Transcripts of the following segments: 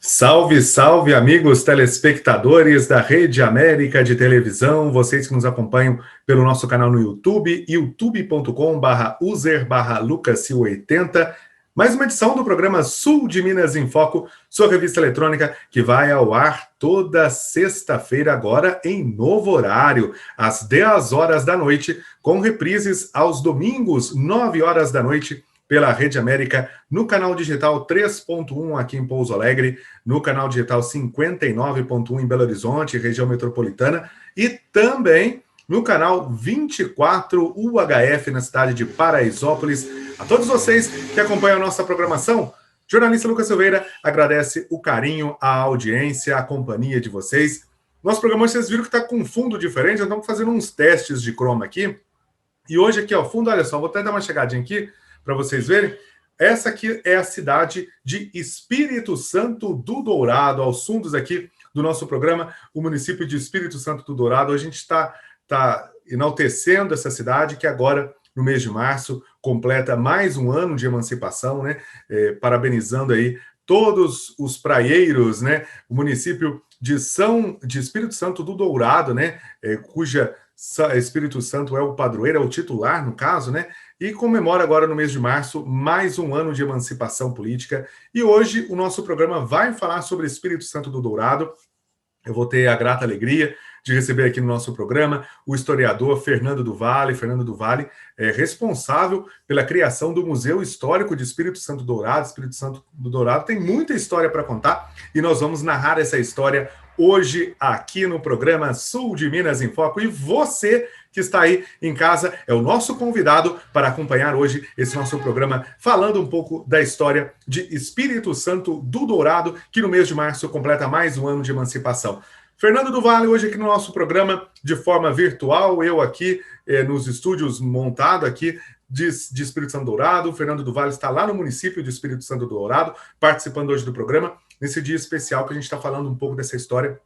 Salve, salve, amigos telespectadores da Rede América de Televisão, vocês que nos acompanham pelo nosso canal no YouTube, youtube.com/user/lucas80. Mais uma edição do programa Sul de Minas em Foco, sua revista eletrônica que vai ao ar toda sexta-feira, agora em novo horário, às 10 horas da noite, com reprises aos domingos, 9 horas da noite, pela Rede América, no canal digital 3.1 aqui em Pouso Alegre, no canal digital 59.1 em Belo Horizonte, região metropolitana, e também no canal 24 UHF na cidade de Paraisópolis. A todos vocês que acompanham a nossa programação, jornalista Lucas Silveira agradece o carinho, a audiência, a companhia de vocês. Nosso programa, vocês viram que está com um fundo diferente, nós estamos fazendo uns testes de croma aqui, e hoje aqui ao fundo, olha só, vou até dar uma chegadinha aqui, para vocês verem, essa aqui é a cidade de Espírito Santo do Dourado, aos fundos aqui do nosso programa, o município de Espírito Santo do Dourado. A gente está enaltecendo essa cidade que agora, no mês de março, completa mais um ano de emancipação, né? Parabenizando aí todos os praieiros, né? O município de Espírito Santo do Dourado, né? Cuja Espírito Santo é o padroeiro, é o titular, no caso, né? E comemora agora no mês de março mais um ano de emancipação política. E hoje o nosso programa vai falar sobre Espírito Santo do Dourado. Eu vou ter a grata alegria de receber aqui no nosso programa o historiador Fernando do Vale. Fernando do Vale é responsável pela criação do Museu Histórico de Espírito Santo do Dourado. Espírito Santo do Dourado tem muita história para contar e nós vamos narrar essa história hoje aqui no programa Sul de Minas em Foco. E você que está aí em casa é o nosso convidado para acompanhar hoje esse nosso programa, falando um pouco da história de Espírito Santo do Dourado, que no mês de março completa mais um ano de emancipação. Fernando do Vale, hoje aqui no nosso programa, de forma virtual, eu aqui nos estúdios montado aqui de Espírito Santo do Dourado. O Fernando do Vale está lá no município de Espírito Santo do Dourado, participando hoje do programa, nesse dia especial que a gente está falando um pouco dessa história.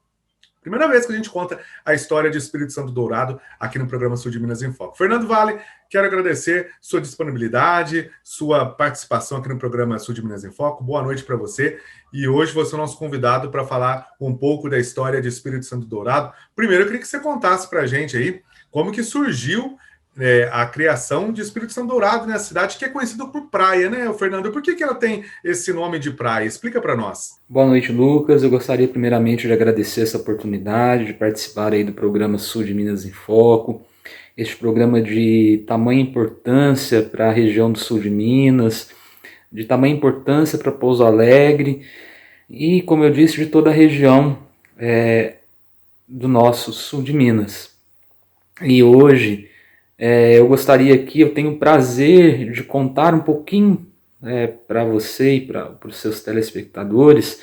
Primeira vez que a gente conta a história de Espírito Santo Dourado aqui no programa Sul de Minas em Foco. Fernando Vale, quero agradecer sua disponibilidade, sua participação aqui no programa Sul de Minas em Foco. Boa noite para você. E hoje você é o nosso convidado para falar um pouco da história de Espírito Santo Dourado. Primeiro, eu queria que você contasse para a gente aí como que surgiu a criação de Espírito Santo Dourado, né? A cidade que é conhecida por praia, né, Fernando? Por que ela tem esse nome de praia? Explica para nós. Boa noite, Lucas. Eu gostaria primeiramente de agradecer essa oportunidade de participar aí do programa Sul de Minas em Foco, este programa de tamanha importância para a região do sul de Minas, de tamanha importância para Pouso Alegre e, como eu disse, de toda a região do nosso sul de Minas. E hoje eu gostaria aqui, eu tenho o prazer de contar um pouquinho para você e para os seus telespectadores,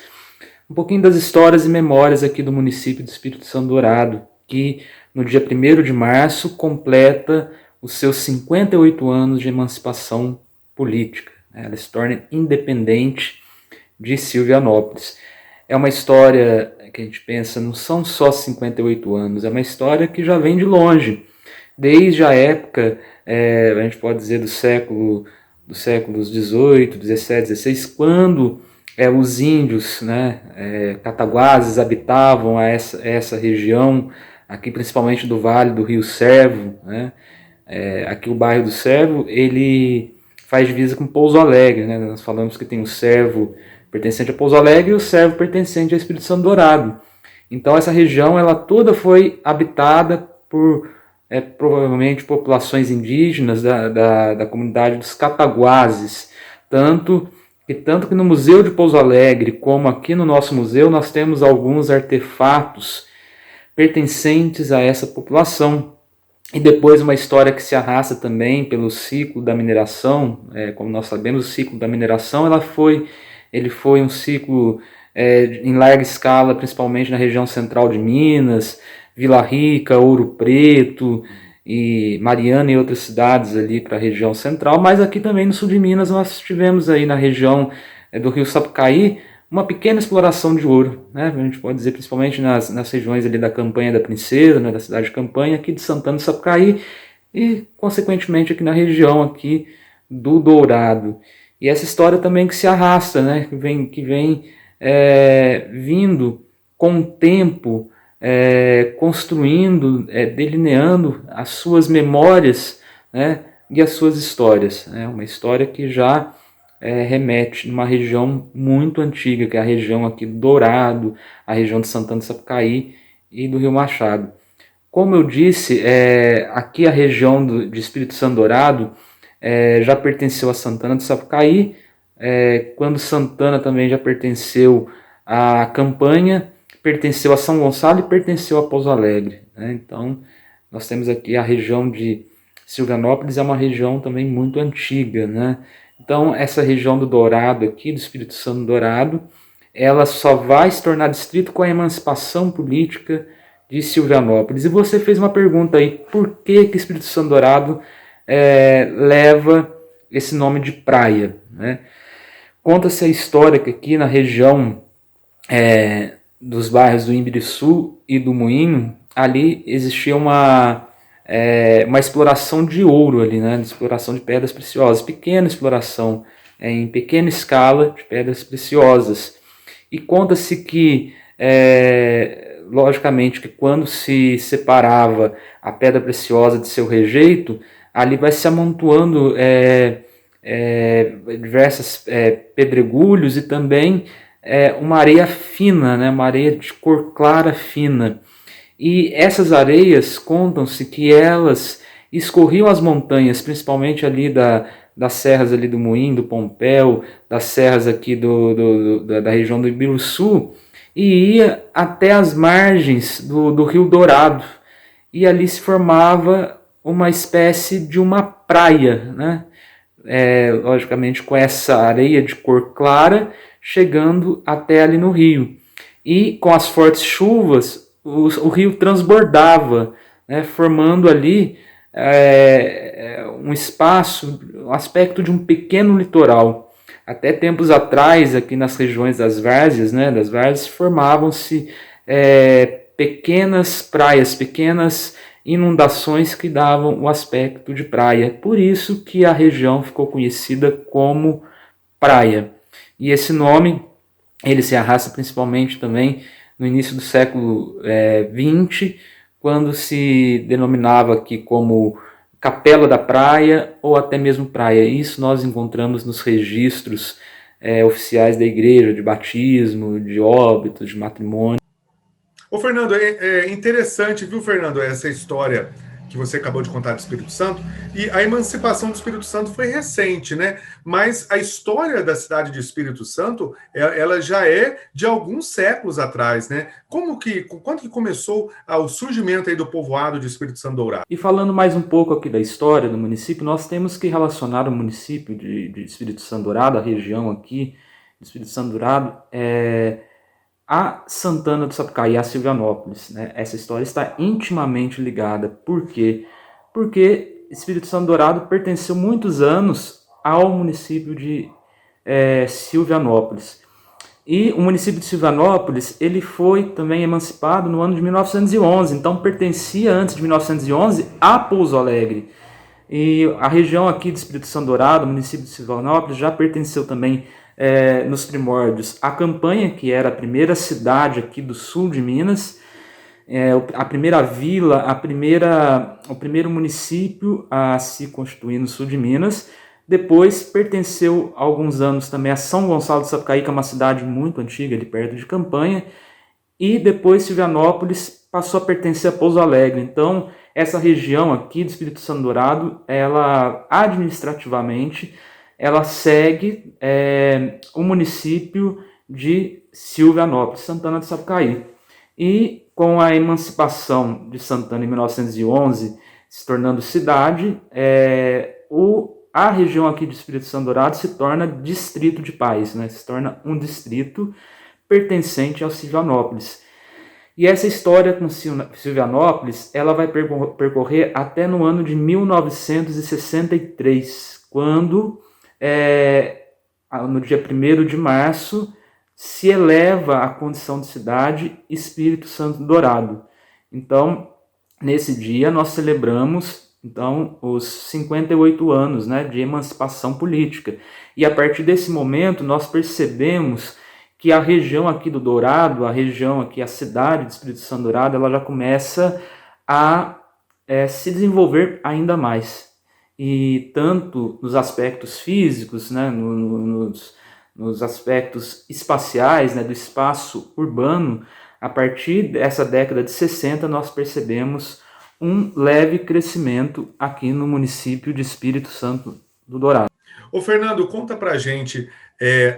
um pouquinho das histórias e memórias aqui do município de Espírito Santo Dourado, que no dia 1º de março completa os seus 58 anos de emancipação política. Ela se torna independente de Silvianópolis. É uma história que a gente pensa, não são só 58 anos, é uma história que já vem de longe. Desde a época, a gente pode dizer dos séculos 18, 17, 16, quando os índios, né, cataguases, habitavam essa região, aqui principalmente do Vale do Rio Servo, né, aqui o bairro do Servo, ele faz divisa com Pouso Alegre, né, nós falamos que tem o Servo pertencente a Pouso Alegre e o Servo pertencente a Espírito Santo Dourado. Então essa região ela toda foi habitada por provavelmente populações indígenas da comunidade dos cataguases, tanto que no Museu de Pouso Alegre, como aqui no nosso museu, nós temos alguns artefatos pertencentes a essa população. E depois uma história que se arrasta também pelo ciclo da mineração, como nós sabemos, o ciclo da mineração ele foi um ciclo em larga escala, principalmente na região central de Minas, Vila Rica, Ouro Preto e Mariana e outras cidades ali para a região central, mas aqui também no sul de Minas nós tivemos aí na região do Rio Sapucaí uma pequena exploração de ouro, né? A gente pode dizer principalmente nas regiões ali da Campanha da Princesa, né, da cidade de Campanha, aqui de Santana do Sapucaí e consequentemente aqui na região aqui do Dourado. E essa história também que se arrasta, né, que vem vindo com o tempo, construindo, delineando as suas memórias, né, e as suas histórias. Né? Uma história que já remete numa região muito antiga, que é a região aqui do Dourado, a região de Santana do Sapucaí e do Rio Machado. Como eu disse, aqui a região de Espírito Santo Dourado já pertenceu a Santana do Sapucaí, quando Santana também já pertenceu à Campanha, pertenceu a São Gonçalo e pertenceu a Pouso Alegre. Né? Então, nós temos aqui a região de Silvanópolis, é uma região também muito antiga. Né? Então, essa região do Dourado aqui, do Espírito Santo Dourado, ela só vai se tornar distrito com a emancipação política de Silvanópolis. E você fez uma pergunta aí, por que que Espírito Santo Dourado leva esse nome de praia? Né? Conta-se a história que aqui na região dos bairros do Imbiriçu e do Moinho, ali existia uma exploração de ouro ali, né? De exploração de pedras preciosas, pequena exploração, em pequena escala de pedras preciosas. E conta-se que, logicamente, que quando se separava a pedra preciosa de seu rejeito, ali vai se amontoando diversos pedregulhos e também uma areia fina, né? Uma areia de cor clara fina. E essas areias, contam-se que elas escorriam as montanhas, principalmente ali das serras ali do Moinho, do Pompéu, das serras aqui da região do Ibiruçu, e ia até as margens do Rio Dourado. E ali se formava uma espécie de uma praia, né? Logicamente com essa areia de cor clara, chegando até ali no rio. E com as fortes chuvas, o rio transbordava, né, formando ali um espaço, um aspecto de um pequeno litoral. Até tempos atrás, aqui nas regiões das várzeas, né, formavam-se pequenas praias, pequenas inundações que davam o aspecto de praia. Por isso que a região ficou conhecida como praia. E esse nome, ele se arrasta principalmente também no início do século XX, quando se denominava aqui como Capela da Praia ou até mesmo praia. Isso nós encontramos nos registros oficiais da igreja, de batismo, de óbito, de matrimônio. Ô, Fernando, é interessante, viu, Fernando, essa história que você acabou de contar do Espírito Santo, e a emancipação do Espírito Santo foi recente, né? Mas a história da cidade de Espírito Santo, ela já é de alguns séculos atrás, né? Quando que começou o surgimento aí do povoado de Espírito Santo Dourado? E falando mais um pouco aqui da história do município, nós temos que relacionar o município de Espírito Santo Dourado, a região aqui de Espírito Santo Dourado, a Santana do Sapucaí, a Silvanópolis. Né? Essa história está intimamente ligada. Por quê? Porque Espírito Santo Dourado pertenceu muitos anos ao município de Silvanópolis. E o município de Silvanópolis, ele foi também emancipado no ano de 1911, então pertencia antes de 1911 a Pouso Alegre. E a região aqui de Espírito Santo Dourado, o município de Silvanópolis, já pertenceu também nos primórdios a Campanha, que era a primeira cidade aqui do sul de Minas, a primeira vila, o primeiro município a se constituir no sul de Minas. Depois pertenceu há alguns anos também a São Gonçalo do Sapucaí, que é uma cidade muito antiga, ali perto de Campanha. E depois Silvanópolis passou a pertencer a Pouso Alegre. Então, essa região aqui do Espírito Santo Dourado, ela administrativamente, ela segue o município de Silvanópolis, Santana do Sapucaí. E com a emancipação de Santana em 1911, se tornando cidade, a região aqui de Espírito Santo Dourado se torna distrito de paz, né? Se torna um distrito pertencente ao Silvanópolis. E essa história com Silvanópolis, ela vai percorrer até no ano de 1963, quando, no dia 1º de março, se eleva a condição de cidade Espírito Santo Dourado. Então, nesse dia, nós celebramos os 58 anos, né, de emancipação política. E a partir desse momento, nós percebemos que a região aqui do Dourado, a região aqui, a cidade de Espírito Santo Dourado, ela já começa a se desenvolver ainda mais. E tanto nos aspectos físicos, né, nos aspectos espaciais, né, do espaço urbano, a partir dessa década de 60, nós percebemos um leve crescimento aqui no município de Espírito Santo do Dourado. Ô Fernando, conta pra gente,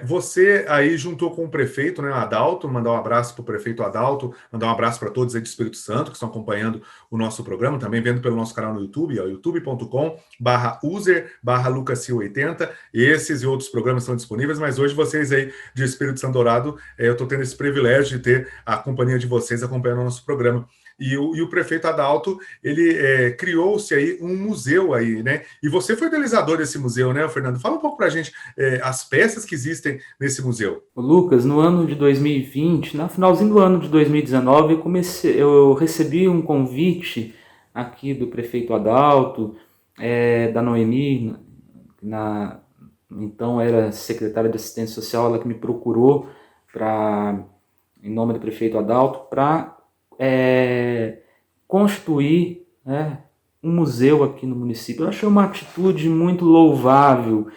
você aí juntou com o prefeito, né, Adalto, mandar um abraço para o prefeito Adalto, mandar um abraço para todos aí de Espírito Santo que estão acompanhando o nosso programa, também vendo pelo nosso canal no YouTube, youtube.com/user/lucassil80. Esses e outros programas estão disponíveis, mas hoje vocês aí de Espírito Santo Dourado, eu estou tendo esse privilégio de ter a companhia de vocês acompanhando o nosso programa. E o prefeito Adalto, ele criou-se aí um museu aí, né? E você foi idealizador desse museu, né, Fernando? Fala um pouco pra gente as peças que existem nesse museu. Lucas, no ano de 2020, no finalzinho do ano de 2019, eu recebi um convite aqui do prefeito Adalto, da Noemi, então era secretária de Assistência Social, ela que me procurou em nome do prefeito Adalto para constituir, né, um museu aqui no município. Eu achei uma atitude muito louvável,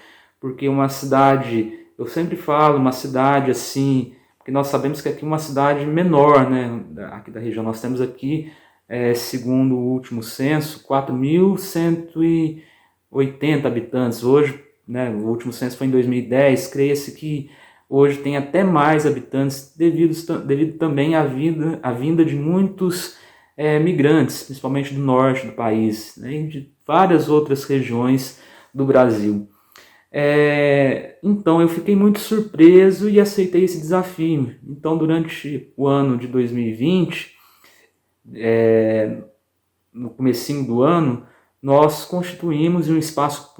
porque uma cidade, eu sempre falo, uma cidade assim, porque nós sabemos que aqui é uma cidade menor, né, aqui da região, nós temos aqui, segundo o último censo, 4.180 habitantes. Hoje, né, o último censo foi em 2010, creia-se que hoje tem até mais habitantes, devido também à vinda de muitos migrantes, principalmente do norte do país, né, e de várias outras regiões do Brasil. Então eu fiquei muito surpreso e aceitei esse desafio. Então, durante o ano de 2020, no comecinho do ano, nós constituímos um espaço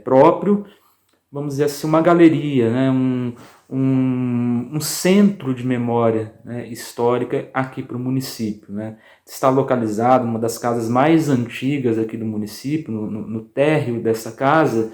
próprio, vamos dizer assim, uma galeria, né? um centro de memória, né, histórica aqui para o município, né? Está localizado uma das casas mais antigas aqui do município, no térreo dessa casa,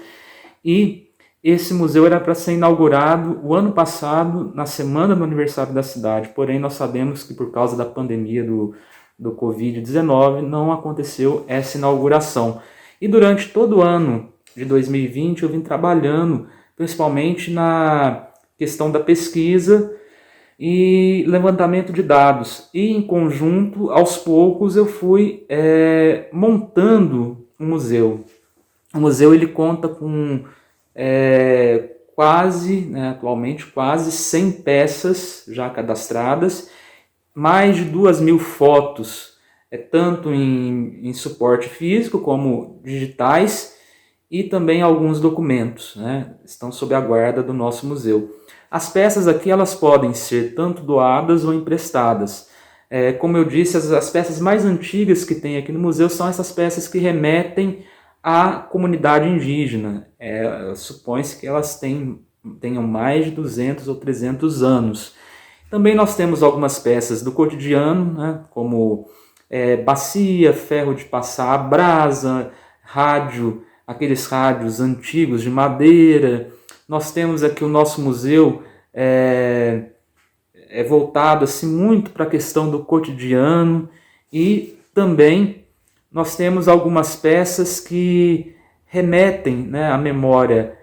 e esse museu era para ser inaugurado o ano passado, na semana do aniversário da cidade, porém nós sabemos que por causa da pandemia do Covid-19 não aconteceu essa inauguração. E durante todo o ano de 2020 eu vim trabalhando principalmente na questão da pesquisa e levantamento de dados. E em conjunto, aos poucos, eu fui montando um museu. O museu ele conta com atualmente quase 100 peças já cadastradas, mais de 2.000 fotos, tanto em suporte físico como digitais, e também alguns documentos, né, estão sob a guarda do nosso museu. As peças aqui elas podem ser tanto doadas ou emprestadas. Como eu disse, as peças mais antigas que tem aqui no museu são essas peças que remetem à comunidade indígena. Supõe-se que elas tenham mais de 200 ou 300 anos. Também nós temos algumas peças do cotidiano, né, como bacia, ferro de passar a brasa, rádio, aqueles rádios antigos de madeira. Nós temos aqui o nosso museu voltado assim, muito para a questão do cotidiano, e também nós temos algumas peças que remetem, né, à memória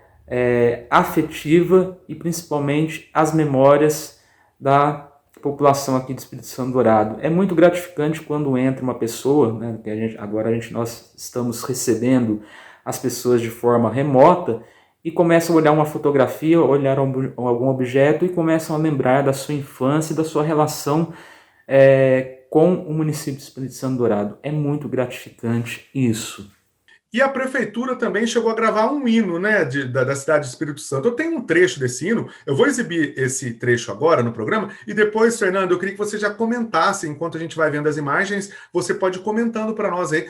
afetiva e principalmente às memórias da população aqui de Espírito Santo Dourado. É muito gratificante quando entra uma pessoa, né, que nós estamos recebendo as pessoas de forma remota, e começam a olhar uma fotografia, olhar algum objeto e começam a lembrar da sua infância e da sua relação com o município de Espírito Santo Dourado. É muito gratificante isso. E a prefeitura também chegou a gravar um hino, né, da cidade de Espírito Santo. Eu tenho um trecho desse hino, eu vou exibir esse trecho agora no programa, e depois, Fernando, eu queria que você já comentasse, enquanto a gente vai vendo as imagens, você pode ir comentando para nós aí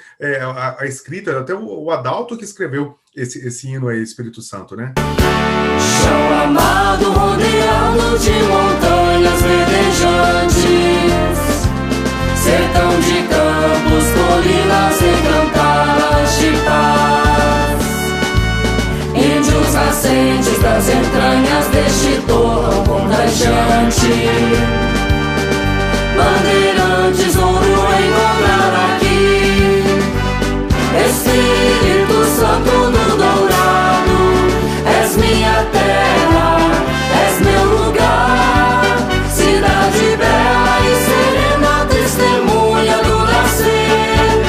a escrita, até o Adalto que escreveu esse hino aí, Espírito Santo, né? Chão amado rodeado de montanhas verdejantes, sertão de campos, colinas encantadas de paz. Índios nascentes das entranhas deste torrão contagiante, Bandeirantes, ouro encontrar aqui. Espírito Santo no dourado, és minha terra, és meu lugar. Cidade bela e serena, testemunha do nascer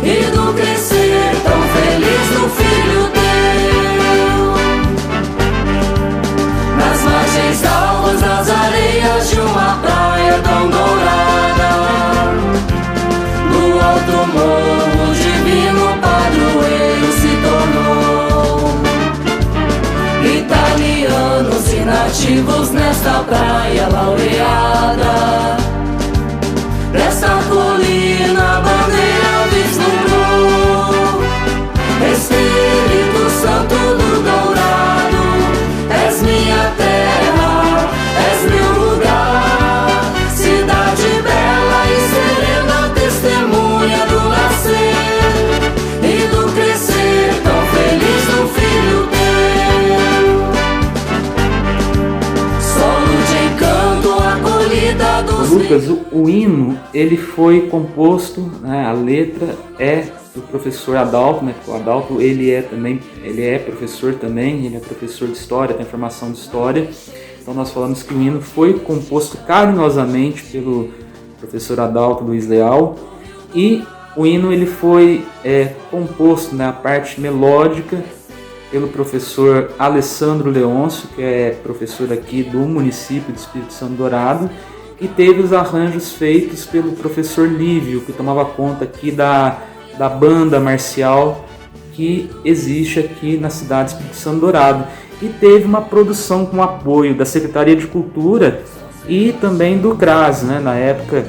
e do crescer, tão feliz do filho teu. Nas margens alvas das areias de uma praia tão dourada, no alto morro divino padroeiro se tornou. Italianos e nativos nesta praia laureada, desta colina a bandeira vislumbrou. Espírito Santo do dourado, és minha terra, és meu lugar. Cidade bela e serena, testemunha do nascer e do crescer, tão feliz do filho teu. Solo de encanto, acolhida dos Lucas, o hino, ele foi composto, né, a letra é do professor Adalto, né? O Adalto, ele é professor também, ele é professor de história, tem formação de história. Então nós falamos que o hino foi composto carinhosamente pelo professor Adalto Luiz Leal, e o hino ele foi composto, né, a parte melódica, pelo professor Alessandro Leôncio, que é professor aqui do município de Espírito Santo Dourado, e teve os arranjos feitos pelo professor Lívio, que tomava conta aqui da banda marcial que existe aqui na cidade de Espírito Santo Dourado. E teve uma produção com apoio da Secretaria de Cultura e também do CRAS, né, na época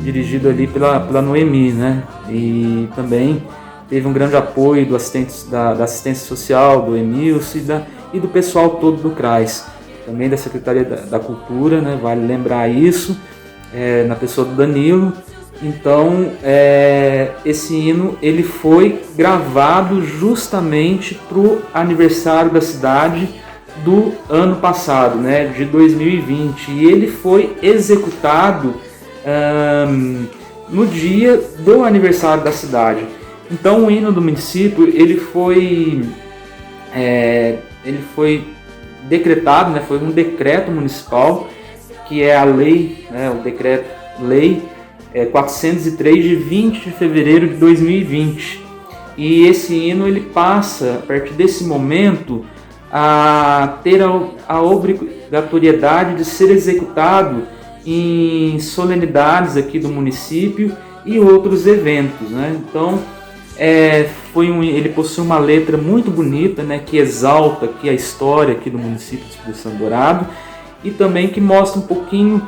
dirigido ali pela Noemi, né, e também teve um grande apoio da assistência social, do Emilson e do pessoal todo do CRAS, também da Secretaria da Cultura, né, vale lembrar isso, na pessoa do Danilo. Então, esse hino ele foi gravado justamente para o aniversário da cidade do ano passado, né, de 2020, e ele foi executado no dia do aniversário da cidade. Então, o hino do município ele foi decretado, né, foi um decreto municipal, que é a lei, né, o decreto-lei 403 de 20 de fevereiro de 2020. E esse hino ele passa, a partir desse momento, a ter a obrigatoriedade de ser executado em solenidades aqui do município e outros eventos, né? Então, ele possui uma letra muito bonita, né, que exalta aqui a história aqui do município de Espírito Santo Dourado, e também que mostra um pouquinho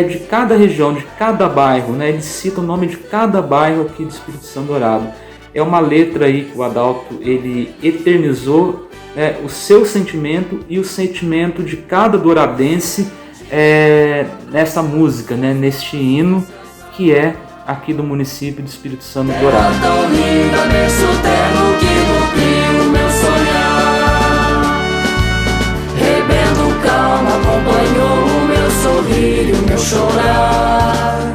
de cada região, de cada bairro, né? Ele cita o nome de cada bairro aqui do Espírito Santo Dourado. É uma letra aí que o Adalto ele eternizou, né, o seu sentimento e o sentimento de cada douradense nessa música, né, neste hino que é aqui do município de Espírito Santo Dourado. tão linda, berço terno que nutriu meu sonhar. Rebento calmo acompanhou o meu sorrir e o meu chorar.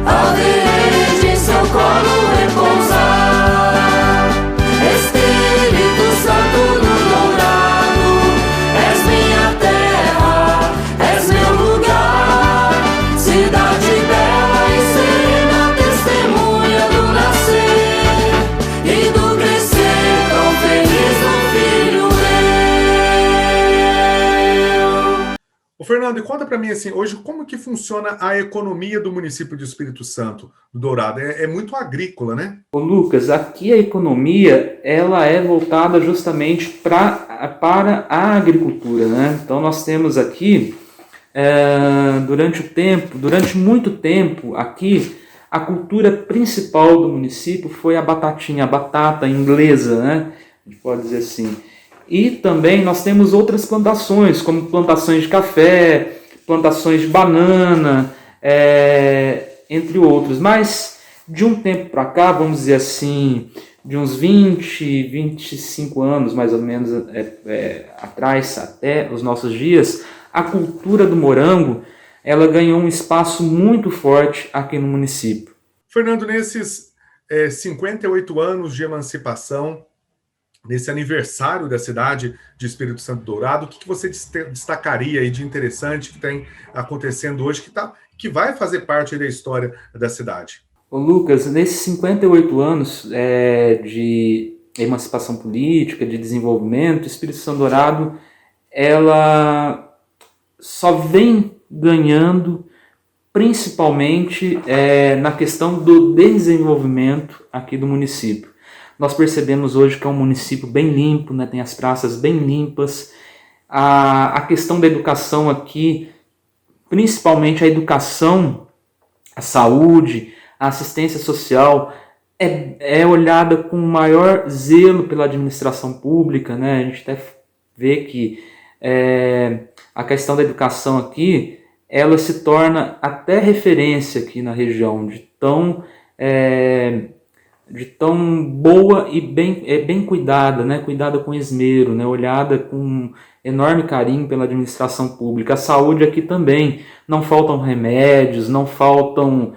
Haverei de seu colo repousar. Espírito Santo do dourado, és minha terra, és meu lugar. Cidade bela e serena, testemunha do nascer e do crescer, tão feliz do filho meu. Ô Fernando, e conta para mim assim, hoje como que funciona a economia do município de Espírito Santo do Dourado? É muito agrícola, né? Ô Lucas, aqui a economia ela é voltada justamente para a agricultura, né? Então nós temos aqui, durante muito tempo aqui, a cultura principal do município foi a batatinha, a batata inglesa, né? A gente pode dizer assim. E também nós temos outras plantações, como plantações de café, plantações de banana, entre outros. Mas de um tempo para cá, vamos dizer assim, de uns 20, 25 anos, mais ou menos, atrás, até os nossos dias, a cultura do morango, ela ganhou um espaço muito forte aqui no município. Fernando, nesses 58 anos de emancipação, nesse aniversário da cidade de Espírito Santo Dourado, o que você destacaria aí de interessante que tem acontecendo hoje, que vai fazer parte da história da cidade? Ô Lucas, nesses 58 anos de emancipação política, de desenvolvimento, o Espírito Santo Dourado, ela só vem ganhando, principalmente na questão do desenvolvimento aqui do município. Nós percebemos hoje que é um município bem limpo, né? Tem as praças bem limpas. A questão da educação aqui, principalmente a educação, a saúde, a assistência social, é olhada com maior zelo pela administração pública, né? A gente até vê que a questão da educação aqui, ela se torna até referência aqui na região, de tão boa e bem cuidada, né? Cuidada com esmero, né? Olhada com enorme carinho pela administração pública. A saúde aqui também, não faltam remédios, não faltam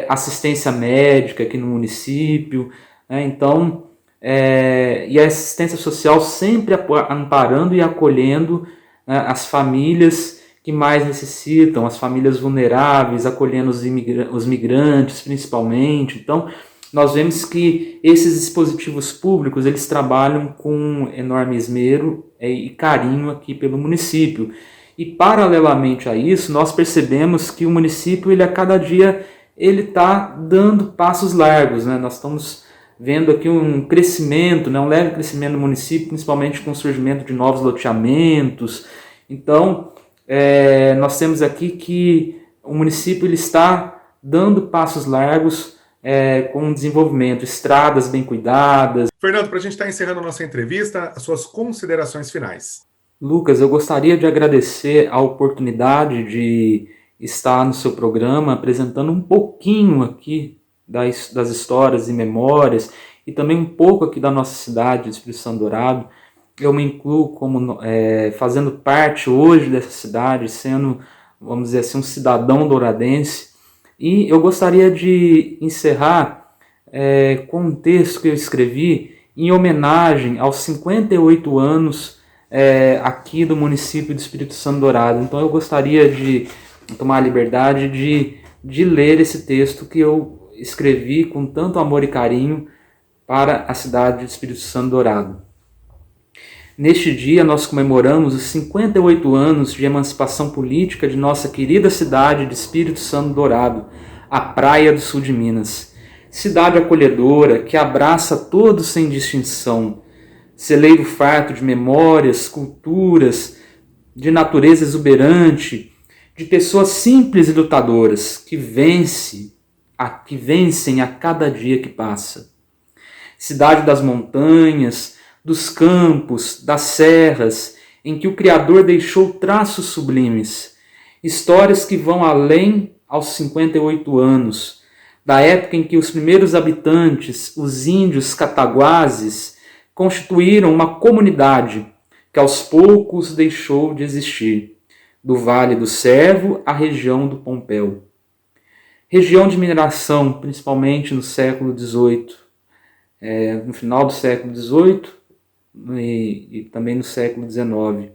assistência médica aqui no município, né? Então, e a assistência social sempre amparando e acolhendo, né, as famílias que mais necessitam, as famílias vulneráveis, acolhendo os migrantes principalmente. Então, nós vemos que esses dispositivos públicos, eles trabalham com enorme esmero e carinho aqui pelo município. E, paralelamente a isso, nós percebemos que o município, ele a cada dia, ele está dando passos largos, né? Nós estamos vendo aqui um crescimento, né? Um leve crescimento do município, principalmente com o surgimento de novos loteamentos. Então, nós temos aqui que o município ele está dando passos largos com desenvolvimento, estradas bem cuidadas. Fernando, para a gente estar encerrando a nossa entrevista, as suas considerações finais. Lucas, eu gostaria de agradecer a oportunidade de estar no seu programa apresentando um pouquinho aqui das histórias e memórias e também um pouco aqui da nossa cidade, de Espírito Santo Dourado. Eu me incluo como fazendo parte hoje dessa cidade, sendo, vamos dizer assim, um cidadão douradense. E eu gostaria de encerrar com um texto que eu escrevi em homenagem aos 58 anos aqui do município de Espírito Santo Dourado. Então eu gostaria de tomar a liberdade de ler esse texto que eu escrevi com tanto amor e carinho para a cidade de Espírito Santo Dourado. Neste dia nós comemoramos os 58 anos de emancipação política de nossa querida cidade de Espírito Santo Dourado, a praia do sul de Minas. Cidade acolhedora que abraça todos sem distinção, celeiro farto de memórias, culturas, de natureza exuberante, de pessoas simples e lutadoras que vencem a cada dia que passa. Cidade das montanhas, dos campos, das serras, em que o Criador deixou traços sublimes, histórias que vão além aos 58 anos, da época em que os primeiros habitantes, os índios cataguases, constituíram uma comunidade que aos poucos deixou de existir, do Vale do Servo à região do Pompéu. Região de mineração, principalmente no século XVIII, no final do século XVIII e também no século XIX.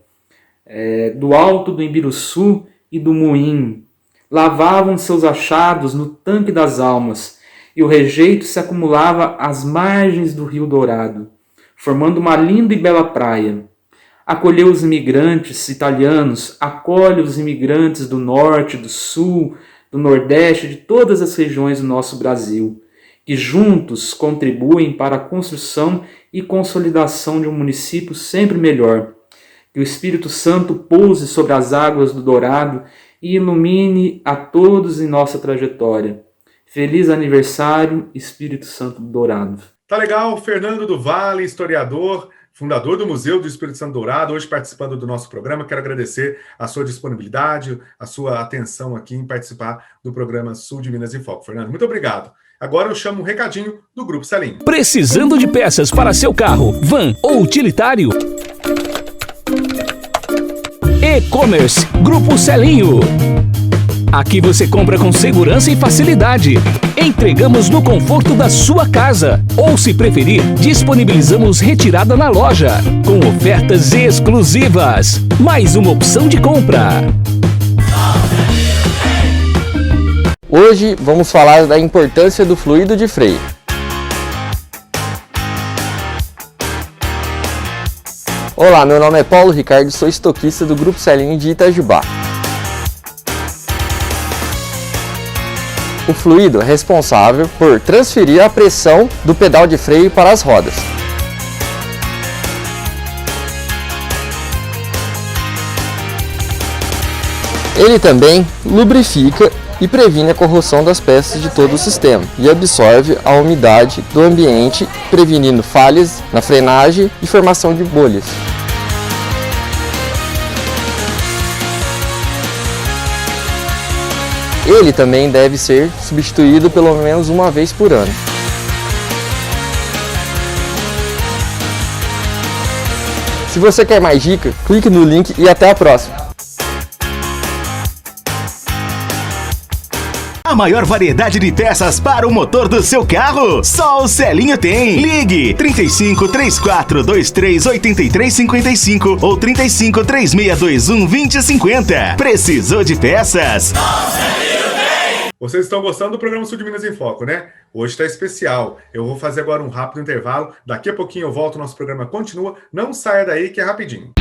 Do Alto do Imbiruçu e do Moinho, lavavam seus achados no tanque das almas, e o rejeito se acumulava às margens do Rio Dourado, formando uma linda e bela praia. Acolheu os imigrantes italianos, acolhe os imigrantes do norte, do sul, do nordeste, de todas as regiões do nosso Brasil, que juntos contribuem para a construção e consolidação de um município sempre melhor. Que o Espírito Santo pouse sobre as águas do Dourado e ilumine a todos em nossa trajetória. Feliz aniversário, Espírito Santo do Dourado. Tá legal, Fernando do Vale, historiador, fundador do Museu do Espírito Santo Dourado, hoje participando do nosso programa. Quero agradecer a sua disponibilidade, a sua atenção aqui em participar do programa Sul de Minas em Foco. Fernando, muito obrigado. Agora eu chamo um recadinho do Grupo Selim. Precisando de peças para seu carro, van ou utilitário? E-commerce Grupo Selinho. Aqui você compra com segurança e facilidade. Entregamos no conforto da sua casa. Ou, se preferir, disponibilizamos retirada na loja, com ofertas exclusivas. Mais uma opção de compra. Hoje vamos falar da importância do fluido de freio. Olá, meu nome é Paulo Ricardo, sou estoquista do Grupo Selinho de Itajubá. O fluido é responsável por transferir a pressão do pedal de freio para as rodas. Ele também lubrifica e previne a corrosão das peças de todo o sistema e absorve a umidade do ambiente, prevenindo falhas na frenagem e formação de bolhas. Ele também deve ser substituído pelo menos uma vez por ano. Se você quer mais dicas, clique no link e até a próxima! A maior variedade de peças para o motor do seu carro, só o Selinho tem. Ligue 35 34 23 83 55 ou 35 3621 2050. Precisou de peças? Vocês estão gostando do programa Sul de Minas em Foco, né? Hoje está especial. Eu vou fazer agora um rápido intervalo. Daqui a pouquinho eu volto, nosso programa continua. Não saia daí que é rapidinho.